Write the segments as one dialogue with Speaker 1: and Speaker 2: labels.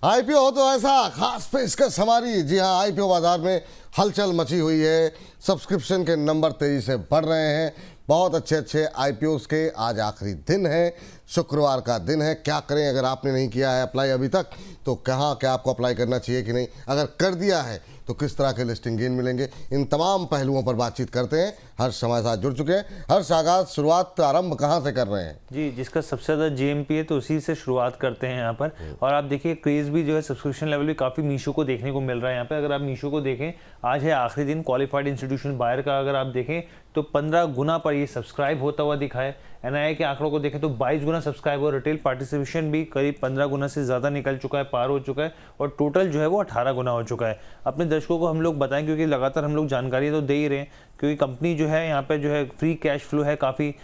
Speaker 1: IPO हो तो ऐसा खास पेशकश हमारी। जी हाँ, आईपीओ बाजार में हलचल मची हुई है। सब्सक्रिप्शन के नंबर तेजी से बढ़ रहे हैं। बहुत अच्छे अच्छे आईपीओस के आज आखिरी दिन है, शुक्रवार का दिन है। क्या करें, अगर आपने नहीं किया है अप्लाई अभी तक तो कहाँ क्या आपको अप्लाई करना चाहिए कि नहीं, अगर कर दिया है तो किस तरह के लिस्टिंग गेन मिलेंगे, इन तमाम पहलुओं पर बातचीत करते हैं। हर्ष हमारे साथ जुड़ चुके हैं। हर्ष, आगाज शुरुआत आरंभ कहाँ से कर रहे हैं?
Speaker 2: जी, जिसका सबसे ज़्यादा जीएमपी है तो उसी से शुरुआत करते हैं यहाँ पर। और आप देखिए क्रेज़ भी जो है सब्सक्रिप्शन लेवल भी काफ़ी मीशो को देखने को मिल रहा है यहाँ पे। अगर आप मीशो को देखें, आज है आखिरी दिन क्वालिफाइड इंस्टीट्यूशन बायर का। अगर आप देखें तो 15 गुना पर ये सब्सक्राइब होता हुआ दिखा है। एनआईआई के आंकड़ों को देखें तो 22 गुना सब्सक्राइब और रिटेल पार्टिसिपेशन भी करीब 15 गुना से ज़्यादा निकल चुका है, पार हो चुका है। और टोटल जो है वो 18 गुना हो चुका है। अपने दर्शकों को हम लोग बताएं, क्योंकि लगातार हम लोग जानकारी तो दे ही रहे हैं, क्योंकि कंपनी जो है यहाँ पे जो है फ्री कैश फ्लो है काफ़ी।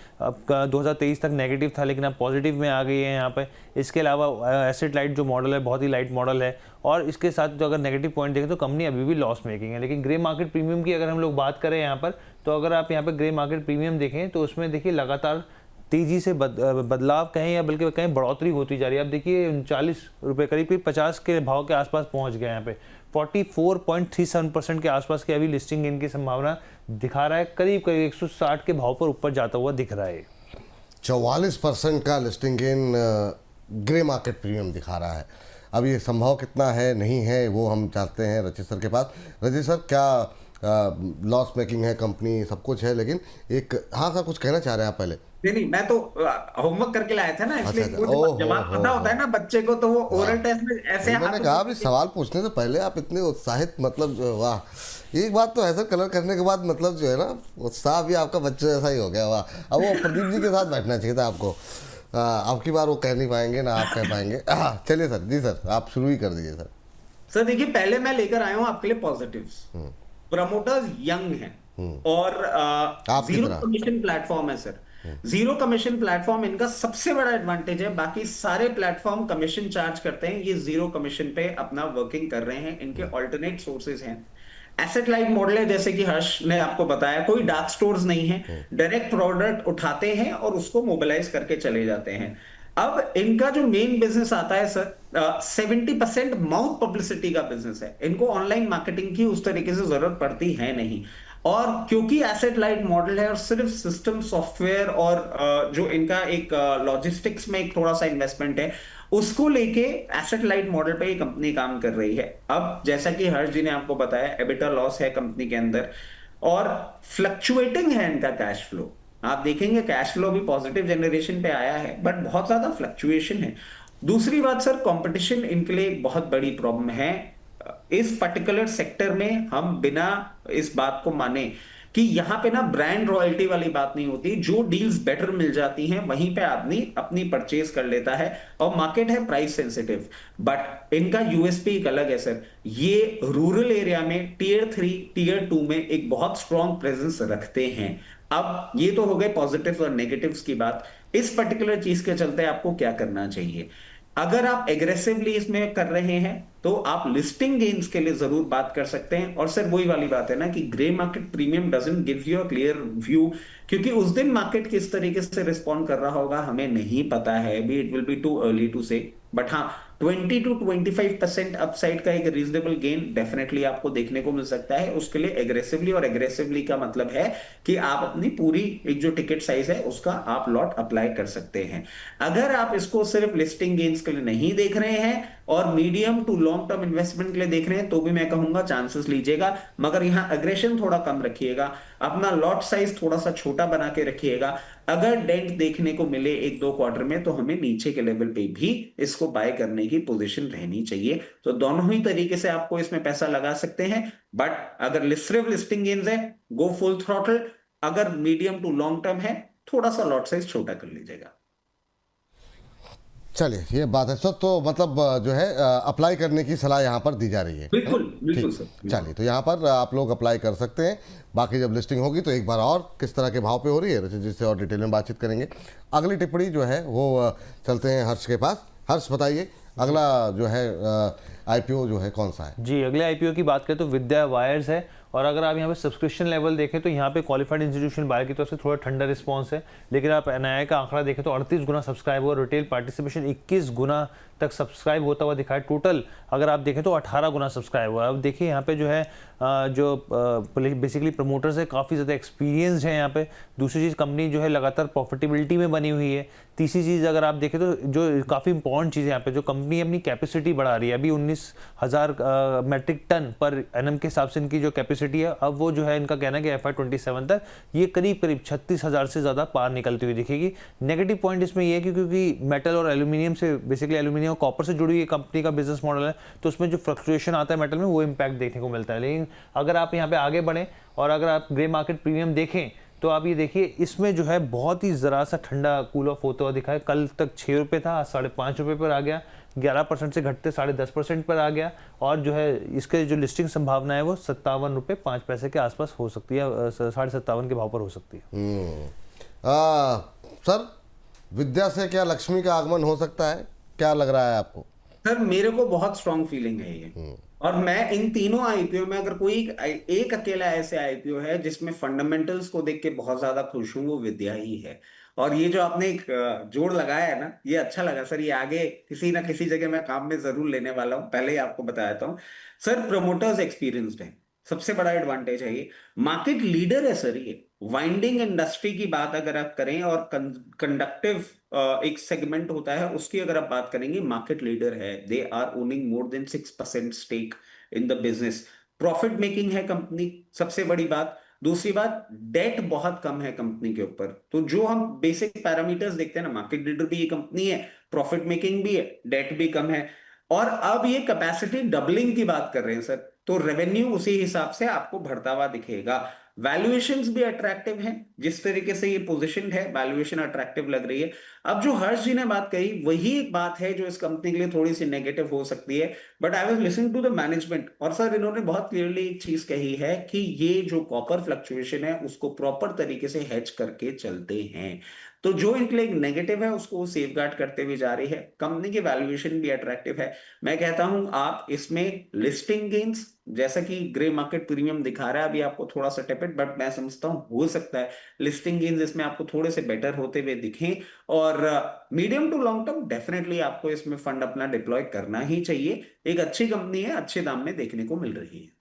Speaker 2: 2023 तक नेगेटिव था, लेकिन अब पॉजिटिव में आ गई है यहाँ पे। इसके अलावा एसेट लाइट जो मॉडल है बहुत ही लाइट मॉडल है। और इसके साथ जो अगर नेगेटिव पॉइंट देखें तो कंपनी अभी भी लॉस मेकिंग है। लेकिन ग्रे मार्केट प्रीमियम की अगर हम लोग बात करें यहाँ पर, तो अगर आप यहाँ पर ग्रे मार्केट प्रीमियम देखें तो उसमें देखिए लगातार तेजी से बदलाव कहें या बल्कि कहीं बढ़ोतरी होती जा रही है। अब देखिए 39 रुपये करीब 50 के भाव के आसपास पहुंच गए। यहाँ पे 44.37% के आसपास की अभी लिस्टिंग गेन की संभावना दिखा रहा है। करीब 160 के भाव पर ऊपर जाता हुआ दिख रहा है।
Speaker 1: 44% का listing gain grey market premium दिखा रहा है। अब ये संभव कितना है नहीं है वो हम चाहते हैं रचित सर के पास। रचित सर, क्या लॉस मेकिंग है कंपनी, सब कुछ है, लेकिन एक हाँ सर कुछ कहना चाह रहे हैं आप पहले?
Speaker 3: नहीं, मैं तो होमवर्क करके लाया था ना, इसलिए कुछ जवाब पता होता है ना बच्चे को, तो वो ओरल टेस्ट में ऐसे
Speaker 1: मैंने कहा अभी सवाल पूछने से पहले आप इतने उत्साहित, मतलब वाह। एक बात तो है सर, कलर करने के बाद मतलब जो है ना उत्साह भी आपका बच्चे जैसा ही हो गया। वाह, अब वो प्रदीप जी के साथ बैठना चाहिए था आपको। अब की बार वो कह नहीं पाएंगे ना आप कह पाएंगे। चलिए सर, जी सर आप शुरू ही कर दीजिए सर।
Speaker 3: सर देखिए, पहले मैं लेकर आया हूं आपके लिए पॉजिटिव्स। प्रमोटर्स यंग हैं और जीरो कमीशन प्लेटफॉर्म है सर। जीरो कमीशन प्लेटफॉर्म इनका सबसे बड़ा एडवांटेज है। बाकी सारे प्लेटफॉर्म कमीशन चार्ज करते हैं, ये जीरो कमीशन पे अपना वर्किंग कर रहे हैं। इनके ऑल्टरनेट सोर्सेज हैं। एसेट लाइट मॉडल है, जैसे कि हर्ष ने आपको बताया, कोई डार्क स्टोर्स नहीं है। डायरेक्ट प्रोडक्ट उठाते हैं और उसको मोबिलाइज करके चले जाते हैं। अब इनका जो मेन बिजनेस आता है सर, 70% माउथ पब्लिसिटी का बिजनेस है। इनको ऑनलाइन मार्केटिंग की उस तरीके से जरूरत पड़ती है नहीं। और क्योंकि एसेट लाइट मॉडल है और सिर्फ सिस्टम सॉफ्टवेयर और जो इनका एक लॉजिस्टिक्स में एक थोड़ा सा इन्वेस्टमेंट है, उसको लेके एसेट लाइट मॉडल पे ये कंपनी काम कर रही है। अब जैसा कि हर्ष जी ने आपको बताया, एबिटा लॉस है कंपनी के अंदर और फ्लक्चुएटिंग है इनका कैश फ्लो। आप देखेंगे कैश फ्लो भी पॉजिटिव जनरेशन पे आया है, बट बहुत ज्यादा फ्लक्चुएशन है। दूसरी बात सर, कंपटीशन इनके लिए एक बहुत बड़ी प्रॉब्लम है। इस पर्टिकुलर सेक्टर में हम बिना इस बात को माने कि यहां पे ना ब्रांड रॉयल्टी वाली बात नहीं होती। जो डील्स बेटर मिल जाती हैं वहीं पे आदमी अपनी परचेज कर लेता है और मार्केट है प्राइस सेंसिटिव। बट इनका यूएसपी एक अलग है सर। ये रूरल एरिया में टीयर 3 टीयर 2 में एक बहुत स्ट्रॉन्ग प्रेजेंस रखते हैं। अब ये तो हो गए पॉजिटिव्स और नेगेटिव्स की बात। इस पर्टिकुलर चीज के चलते आपको क्या करना चाहिए? अगर आप एग्रेसिवली इसमें कर रहे हैं तो आप लिस्टिंग गेन्स के लिए जरूर बात कर सकते हैं। और सर वही वाली बात है ना कि grey market premium doesn't give you a clear view, क्योंकि उस दिन मार्केट किस तरीके से रिस्पॉन्ड कर रहा होगा हमें नहीं पता है। Be it will be too early to say, but हाँ 20 to 25% अपसाइड का एक रीजनेबल गेन डेफिनेटली आपको देखने को मिल सकता है। उसके लिए एग्रेसिवली, और एग्रेसिवली का मतलब है कि आप अपनी पूरी एक जो टिकट साइज है उसका आप लॉट अप्लाई कर सकते हैं। अगर आप इसको सिर्फ लिस्टिंग गेन्स के लिए नहीं देख रहे हैं और medium to long term investment के लिए देख रहे हैं, तो भी मैं कहूंगा चांसेस लीजिएगा, मगर यहां अग्रेशन थोड़ा कम रखिएगा। अपना लॉट साइज थोड़ा सा छोटा बना के रखिएगा। अगर डेंट देखने को मिले 1-2 क्वार्टर में तो हमें नीचे के लेवल पे भी इसको बाय करने की पोजीशन रहनी चाहिए। तो दोनों ही तरीके से आपको इसमें पैसा लगा सकते हैं। बट अगर सिर्फ लिस्टिंग गेन्स है, गो फुल थ्रॉटल। अगर मीडियम टू लॉन्ग टर्म है, थोड़ा सा लॉट साइज छोटा कर लीजिएगा।
Speaker 1: चलिए, ये बात है सर। तो मतलब जो है अप्लाई करने की सलाह यहाँ पर दी जा रही है।
Speaker 3: बिल्कुल बिल्कुल सर।
Speaker 1: चलिए, तो यहाँ पर आप लोग अप्लाई कर सकते हैं। बाकी जब लिस्टिंग होगी तो एक बार और किस तरह के भाव पे हो रही है जिससे और डिटेल में बातचीत करेंगे। अगली टिप्पणी जो है वो चलते हैं हर्ष के पास। हर्ष बताइए, अगला जो है आईपीओ जो है कौन सा है?
Speaker 2: जी, अगले आईपीओ की बात करें तो विद्या वायर्स है। और अगर आप यहाँ पे सब्सक्रिप्शन लेवल देखें तो यहाँ पे क्वालिफाइड इंस्टीट्यूशन बायर की तरफ से थोड़ा ठंडा रिस्पांस है। लेकिन आप एनआईआई का आंकड़ा देखें तो 38 गुना सब्सक्राइबर और रिटेल पार्टिसिपेशन 21 गुना तक सब्सक्राइब होता हुआ दिखा है। टोटल अगर आप देखें तो 18 गुना सब्सक्राइब हुआ है। अब देखिए यहाँ पे जो है जो बेसिकली प्रमोटर्स है काफ़ी ज़्यादा एक्सपीरियंस्ड है यहाँ पे। दूसरी चीज़, कंपनी जो है लगातार प्रॉफिटेबिलिटी में बनी हुई है। तीसरी चीज़ अगर आप देखें तो जो काफ़ी इंपॉर्टेंट चीज़ है यहाँ पे, जो कंपनी अपनी कैपेसिटी बढ़ा रही है। अभी 19,000 मेट्रिक टन पर एनम के हिसाब से इनकी जो कैपेसिटी है, अब वो जो है इनका कहना है कि FY27 तक ये करीब 36,000 से ज़्यादा पार निकलती हुई दिखेगी। नेगेटिव पॉइंट इसमें ये है कि क्योंकि मेटल और एल्यूमिनियम से, बेसिकली एल्यूमिनियम और कॉपर से जुड़ी हुई कंपनी का बिजनेस मॉडल है, तो उसमें जो फ्लक्चुएशन आता है मेटल में, वो इम्पैक्ट देखने को मिलता है। लेकिन अगर आप यहाँ पे आगे बढ़ें और अगर आप ग्रे मार्केट प्रीमियम देखें तो आप ये देखिए इसमें जो है बहुत ही ज़रा सा ठंडा कूल ऑफ होता हुआ दिखा है। कल तक 6 रुपये था, आज 5.5 रुपये पर आ गया, 11% से घटते 10.5% पर आ गया। और जो है इसके जो लिस्टिंग संभावना है वो 57 रुपये 5 पैसे के आसपास हो सकती है, 57.5 के भाव पर हो सकती है।
Speaker 1: सर, विद्या से क्या लक्ष्मी का आगमन हो सकता है, क्या लग रहा है आपको?
Speaker 3: सर मेरे को बहुत स्ट्रांग फीलिंग है ये, और मैं इन तीनों आईपीओ में अगर कोई एक अकेला ऐसे आईपीओ है जिसमें फंडामेंटल्स को देख के बहुत ज्यादा खुश हूं, वो विद्या ही है। और ये जो आपने एक जोड़ लगाया है ना, ये अच्छा लगा सर। ये आगे किसी ना किसी जगह मैं काम में जरूर लेने वाला हूं, पहले ही आपको बताया था। सर प्रमोटर्स एक्सपीरियंस्ड है, सबसे बड़ा एडवांटेज है ये। मार्केट लीडर है सर ये। वाइंडिंग इंडस्ट्री की बात अगर आप करें और कंडक्टिव एक सेगमेंट होता है उसकी अगर आप बात करेंगे, मार्केट लीडर है। They are owning more than 6% stake in the business. Profit making है कंपनी, सबसे बड़ी बात। दूसरी बात, डेट बहुत कम है कंपनी के ऊपर। तो जो हम बेसिक पैरामीटर्स देखते हैं ना, मार्केट लीडर भी ये कंपनी है, प्रॉफिट मेकिंग भी है, डेट भी कम है। और अब ये कैपेसिटी डबलिंग की बात कर रहे हैं सर, तो रेवेन्यू उसी हिसाब से आपको बढ़ता हुआ दिखेगा। वैल्यूएशंस भी अट्रैक्टिव हैं, जिस तरीके से ये पोजीशन है वैल्यूएशन अट्रैक्टिव लग रही है। अब जो हर्ष जी ने बात कही वही एक बात है जो इस कंपनी के लिए थोड़ी सी नेगेटिव हो सकती है। But I was listening to the management, और सर इन्होंने बहुत क्लियरली एक चीज कही है कि ये जो कॉपर फ्लक्चुएशन है उसको प्रॉपर तरीके से हेज करके चलते हैं। तो जो इनके लिए नेगेटिव है उसको सेफ गार्ड करते हुए जा रही है। कंपनी की वैल्यूएशन भी अट्रैक्टिव है। मैं कहता हूं आप इसमें लिस्टिंग गेन्स, जैसा कि ग्रे मार्केट प्रीमियम दिखा रहा है अभी आपको थोड़ा सा टेपिड, बट मैं समझता हूं हो सकता है लिस्टिंग गेन्स इसमें आपको थोड़े से बेटर होते हुए दिखें। और medium to long term definitely आपको इसमें फंड अपना डिप्लॉय करना ही चाहिए। एक अच्छी कंपनी है, अच्छे दाम में देखने को मिल रही है।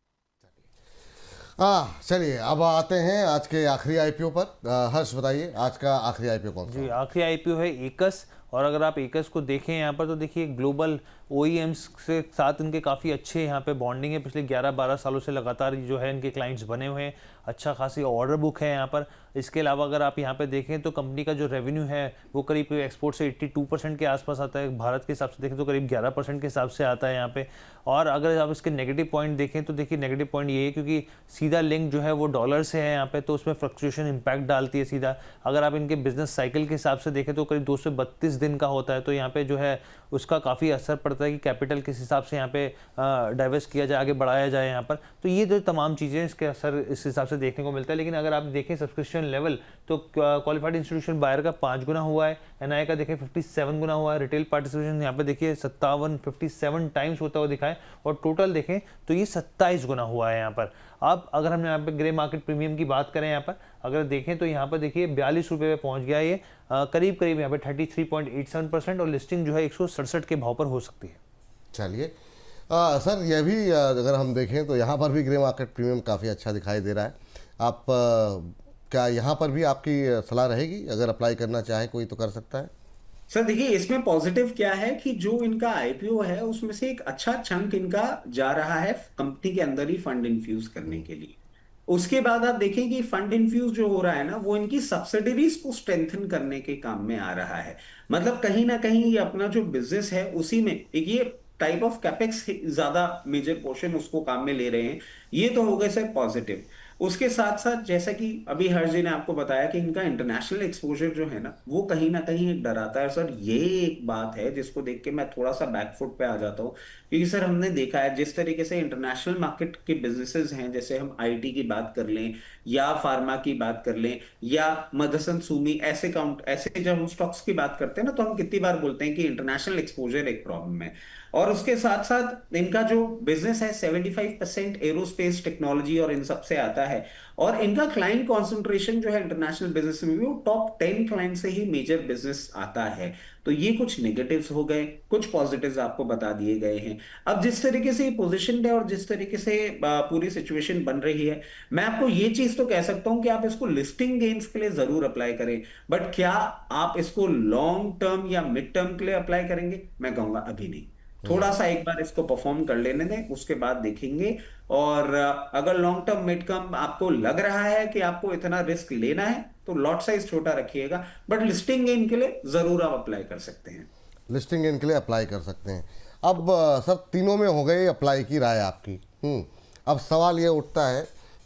Speaker 1: चलिए अब आते हैं आज के आखिरी आईपीओ पर। हर्ष बताइए आज का आखिरी आईपीओ कौन सा?
Speaker 2: जी, आखिरी आईपीओ है एकस। और अगर आप एकस को देखें यहाँ पर तो देखिए ग्लोबल OEMs से साथ इनके काफ़ी अच्छे यहाँ पे बॉन्डिंग है। पिछले 11-12 सालों से लगातार जो है इनके क्लाइंट्स बने हुए हैं, अच्छा खासी ऑर्डर बुक है यहाँ पर। इसके अलावा अगर आप यहाँ पे देखें तो कंपनी का जो रेवेन्यू है वो करीब एक्सपोर्ट से 82% के आसपास आता है, भारत के हिसाब से देखें तो करीब 11% के हिसाब से आता है यहाँ पे। और अगर आप इसके नेगेटिव पॉइंट देखें तो देखिए नेगेटिव पॉइंट ये है क्योंकि सीधा लिंक जो है वो डॉलर से है यहाँ पे, तो उसमें फ्लक्चुएशन इम्पैक्ट डालती है सीधा। अगर आप इनके बिजनेस साइकिल के हिसाब से देखें तो करीब 232 दिन का होता है, तो यहाँ पे जो है उसका काफ़ी असर पड़ता है कि कैपिटल किस हिसाब से यहाँ पे डाइवर्स किया जाए, आगे बढ़ाया जाए यहाँ पर। तो ये जो तमाम चीज़ें इसके असर इस हिसाब से देखने को मिलता है। लेकिन अगर आप देखें सब्सक्रिप्शन लेवल तो क्वालिफाइड इंस्टीट्यूशन बायर का 5 गुना हुआ है, NI का देखें 57 गुना हुआ है, रिटेल पार्टिसिपेशन यहाँ पे देखिए 57 टाइम्स होता हुआ दिखा है, और टोटल देखें तो ये 27 गुना हुआ है यहाँ पर। अब अगर हम यहाँ पे ग्रे मार्केट प्रीमियम की बात करें, यहाँ पर अगर देखें तो यहाँ पर देखिए 42 रुपये पे पहुँच गया ये, करीब करीब यहाँ पे 33.87%, और लिस्टिंग जो है 167 के भाव पर हो सकती है।
Speaker 1: चलिए सर, यह भी अगर हम देखें तो यहाँ पर भी ग्रे मार्केट प्रीमियम काफ़ी अच्छा दिखाई दे रहा है। आप क्या यहाँ पर भी आपकी सलाह रहेगी, अगर अप्लाई करना चाहे कोई तो कर सकता है?
Speaker 3: सर देखिए इसमें पॉजिटिव क्या है कि जो इनका आईपीओ है उसमें से एक अच्छा चंक इनका जा रहा है कंपनी के अंदर ही फंड इन्फ्यूज करने के लिए। उसके बाद आप देखें कि फंड इन्फ्यूज जो हो रहा है ना, वो इनकी सब्सिडरीज को स्ट्रेंथन करने के काम में आ रहा है। मतलब कहीं ना कहीं ये अपना जो बिजनेस है उसी में एक ये टाइप ऑफ कैपेक्स ज्यादा मेजर पोर्शन उसको काम में ले रहे हैं। ये तो हो गए सर पॉजिटिव। उसके साथ साथ जैसा कि अभी हर्ष जी ने आपको बताया कि इनका इंटरनेशनल एक्सपोजर जो है ना वो कहीं ना कहीं डराता है सर। ये एक बात है जिसको देख के मैं थोड़ा सा बैकफुट पे आ जाता हूँ, क्योंकि सर हमने देखा है जिस तरीके से इंटरनेशनल मार्केट के बिजनेसेस हैं, जैसे हम आईटी की बात कर लें या फार्मा की बात कर लें या मदरसन सूमी, ऐसे जब हम स्टॉक्स की बात करते हैं ना तो हम कितनी बार बोलते हैं कि इंटरनेशनल एक्सपोजर एक प्रॉब्लम है। और उसके साथ साथ इनका जो बिजनेस है 75% एरोस्पेस टेक्नोलॉजी और इन सब से आता है। और इनका क्लाइंट कॉन्सेंट्रेशन जो है इंटरनेशनल बिजनेस में भी वो टॉप 10 क्लाइंट से ही मेजर बिजनेस आता है। तो ये कुछ नेगेटिव्स हो गए, कुछ पॉजिटिव्स आपको बता दिए गए हैं। अब जिस तरीके से पोजीशन है और जिस तरीके से पूरी सिचुएशन बन रही है, मैं आपको ये चीज तो कह सकता हूं कि आप इसको लिस्टिंग गेन्स के लिए जरूर अप्लाई करें, बट क्या आप इसको लॉन्ग टर्म या मिड टर्म के लिए अप्लाई करेंगे? मैं कहूंगा अभी नहीं, थोड़ा सा एक बार इसको परफॉर्म कर लेने दें, उसके बाद देखेंगे। और अगर लॉन्ग टर्म मिड टर्म आपको लग रहा है कि आपको इतना रिस्क लेना है तो लॉट साइज छोटा रखिएगा, बट लिस्टिंग गेन के लिए जरूर आप अप्लाई कर सकते हैं।
Speaker 1: लिस्टिंग गेन के लिए अप्लाई कर सकते हैं। अब सर तीनों में हो गई अप्लाई की राय आपकी। अब सवाल ये उठता है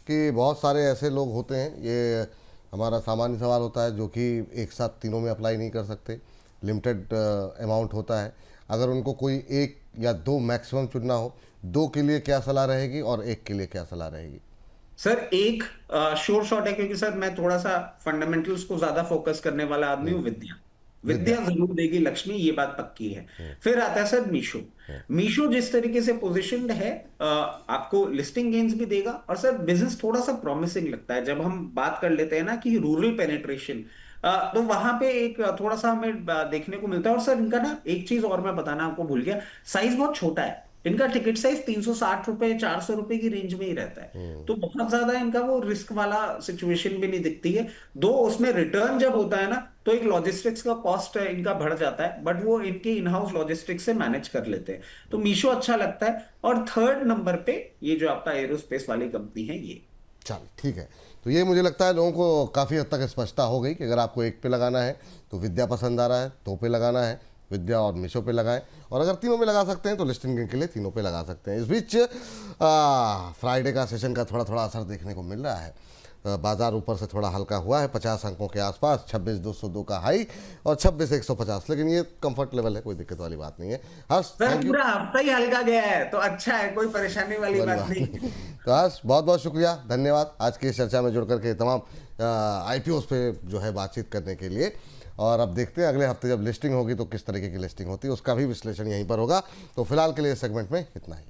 Speaker 1: कि बहुत सारे ऐसे लोग होते हैं, ये हमारा सामान्य सवाल होता है, जो कि एक साथ तीनों में अप्लाई नहीं कर सकते, लिमिटेड अमाउंट होता है। अगर उनको कोई एक या दो मैक्सिमम चुनना हो, दो के लिए क्या सलाह रहेगी और एक के लिए क्या सलाह रहेगी?
Speaker 3: सर एक श्योर शॉट है, क्योंकि सर मैं थोड़ा सा फंडामेंटल्स को ज्यादा फोकस करने वाला आदमी हूँ। विद्या विद्या जरूर देगी लक्ष्मी, ये बात पक्की है। फिर आता है सर मीशो। मीशो जिस तरीके से पोजीशनड है, आपको लिस्टिंग गेन्स भी देगा, और सर बिजनेस थोड़ा सा प्रॉमिसिंग लगता है। जब हम बात कर लेते हैं ना कि रूरल पेनिट्रेशन, तो वहां पे एक थोड़ा सा हमें देखने को मिलता है। और सर इनका ना एक चीज और मैं बताना आपको भूल गया, साइज बहुत छोटा है। इनका टिकट साइज 360 रुपए 400 रुपए की रेंज में ही रहता है, तो बहुत ज्यादा इनका वो रिस्क वाला सिचुएशन भी नहीं दिखती है। दो उसमें रिटर्न जब होता है ना, तो एक लॉजिस्टिक्स का कॉस्ट इनका बढ़ जाता है, बट वो इनके इन हाउस लॉजिस्टिक्स से मैनेज कर लेते हैं। तो मीशो अच्छा लगता है। और थर्ड नंबर पे ये जो आपका एरोस्पेस वाली कंपनी है ये।
Speaker 1: चल ठीक है, तो ये मुझे लगता है लोगों को काफ़ी हद तक स्पष्टता हो गई कि अगर आपको एक पे लगाना है तो विद्या पसंद आ रहा है, दो पे लगाना है विद्या और मीशो पे लगाएं, और अगर तीनों पे लगा सकते हैं तो लिस्टिंग गेन के लिए तीनों पे लगा सकते हैं। इस बीच फ्राइडे का सेशन का थोड़ा थोड़ा असर देखने को मिल रहा है। बाजार ऊपर से थोड़ा हल्का हुआ है, 50 अंकों के आसपास, 26,202 का हाई और 26,150, लेकिन ये कंफर्ट लेवल है, कोई दिक्कत वाली बात नहीं है। हर्ष
Speaker 3: सर पूरा हफ्ता ही हल्का गया है तो अच्छा है, कोई परेशानी वाली बात नहीं।
Speaker 1: तो हर्ष बहुत बहुत शुक्रिया, धन्यवाद आज की इस चर्चा में जुड़ करके तमाम IPOs पे जो है बातचीत करने के लिए। और अब देखते हैं अगले हफ्ते जब लिस्टिंग होगी तो किस तरीके की लिस्टिंग होती है, उसका भी विश्लेषण यहीं पर होगा। तो फिलहाल के लिए इस सेगमेंट में इतना ही।